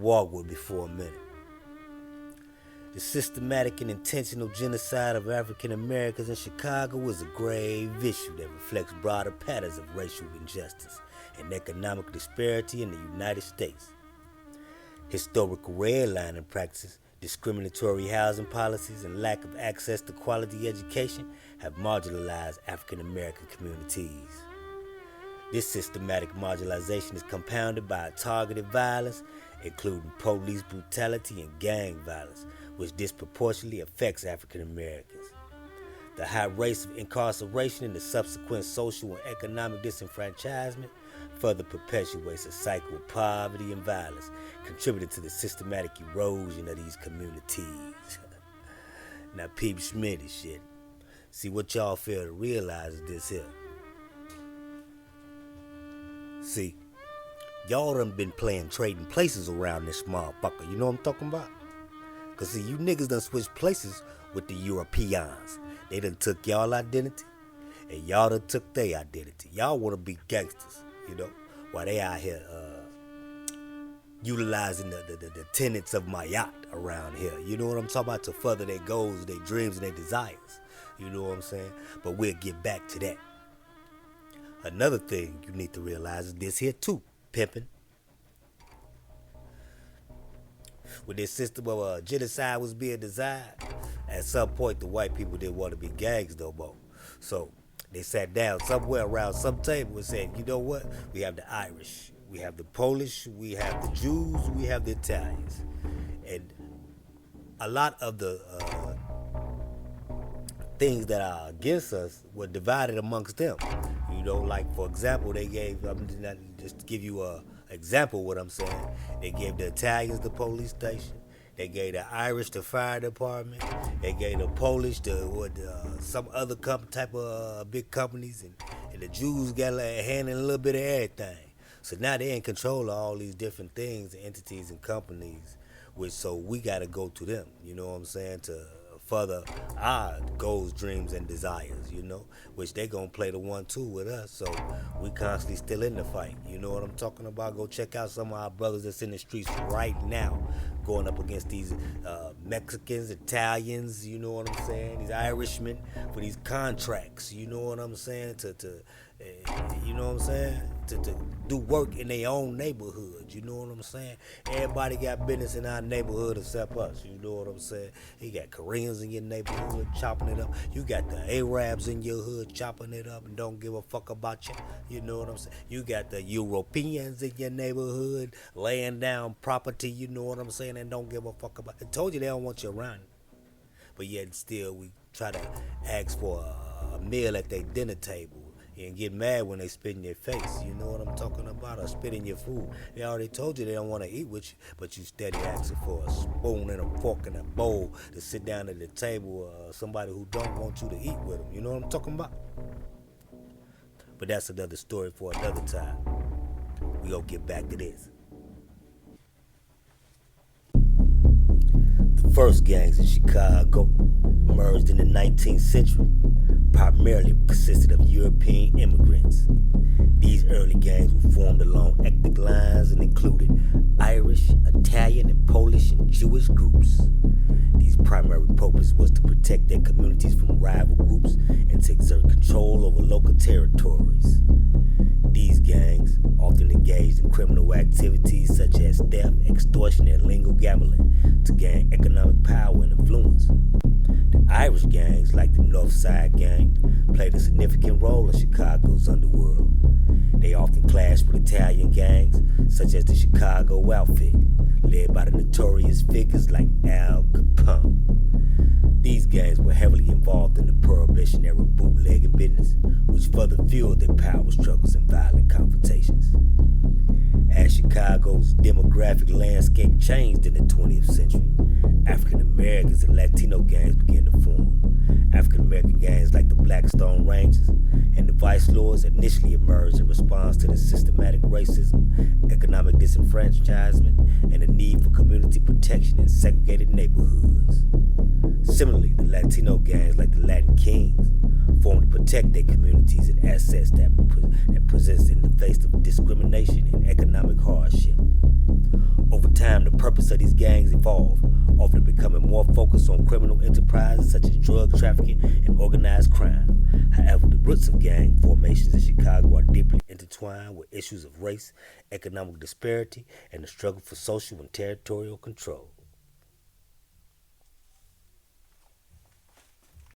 walk with me for a minute. The systematic and intentional genocide of African Americans in Chicago is a grave issue that reflects broader patterns of racial injustice and economic disparity in the United States. Historical redlining practices, discriminatory housing policies, and lack of access to quality education have marginalized African American communities. This systematic marginalization is compounded by targeted violence, including police brutality and gang violence, which disproportionately affects African Americans. The high rates of incarceration and the subsequent social and economic disenfranchisement further perpetuates a cycle of poverty and violence, contributing to the systematic erosion of these communities. Now peep Schmitty shit. See, what y'all fail to realize is this here. See, y'all done been playing trading places around this motherfucker, you know what I'm talking about? Cause see, you niggas done switched places with the Europeans. They done took y'all identity, and y'all done took their identity. Y'all wanna be gangsters, you know, while they out here utilizing the tenets of my yacht around here. You know what I'm talking about? To further their goals, their dreams, and their desires. You know what I'm saying? But we'll get back to that. Another thing you need to realize is this here too, pimpin'. When this system of genocide was being designed, at some point the white people didn't want to be gangs no more. So they sat down somewhere around some table and said, you know what? We have the Irish, we have the Polish, we have the Jews, we have the Italians. And a lot of the things that are against us were divided amongst them. You know, like for example, they gave, just to give you a example of what I'm saying, they gave the Italians the police station, they gave the Irish the fire department, they gave the Polish some other type of big companies, and the Jews got a hand in a little bit of everything. So now they're in control of all these different things, entities and companies, so we got to go to them, you know what I'm saying, to further our goals, dreams, and desires, you know, which they gonna play the 1-2 with us, so we constantly still in the fight, you know what I'm talking about? Go check out some of our brothers that's in the streets right now, going up against these Mexicans, Italians, you know what I'm saying, these Irishmen, for these contracts, you know what I'm saying, you know what I'm saying, to do work in their own neighborhood, you know what I'm saying? Everybody got business in our neighborhood except us, you know what I'm saying? You got Koreans in your neighborhood chopping it up. You got the Arabs in your hood chopping it up and don't give a fuck about you, you know what I'm saying? You got the Europeans in your neighborhood laying down property, you know what I'm saying, and don't give a fuck about it. I told you they don't want you around. But yet still we try to ask for a meal at their dinner table and get mad when they spit in your face, you know what I'm talking about, or spit in your food. They already told you they don't want to eat with you, but you steady asking for a spoon and a fork and a bowl to sit down at the table, somebody who don't want you to eat with them, you know what I'm talking about? But that's another story for another time. We gonna get back to this. The first gangs in Chicago emerged in the 19th century, primarily consisted of European immigrants. These early gangs were formed along ethnic lines and included Irish, Italian, and Polish and Jewish groups. These primary purpose was to protect their communities from rival groups and to exert control over local territories. These gangs often engaged in criminal activities such as theft, extortion, and legal gambling to gain economic power and influence. The Irish gangs, like the North Side Gang, played a significant role in Chicago's underworld. They often clashed with Italian gangs, such as the Chicago Outfit, led by the notorious figures like Al Capone. These gangs were heavily involved in the Prohibition-era bootlegging business, which further fueled their power struggles and violent confrontations. As Chicago's demographic landscape changed in the 20th century, African Americans and Latino gangs began to form. African American gangs like the Blackstone Rangers and the Vice Lords initially emerged in response to the systematic racism, economic disenfranchisement, and the need for community protection in segregated neighborhoods. Similarly, the Latino gangs like the Latin Kings formed to protect their communities and assets that presents in the face of discrimination and economic hardship. Over time, the of these gangs evolved, often becoming more focused on criminal enterprises such as drug trafficking and organized crime. However, the roots of gang formations in Chicago are deeply intertwined with issues of race, economic disparity, and the struggle for social and territorial control.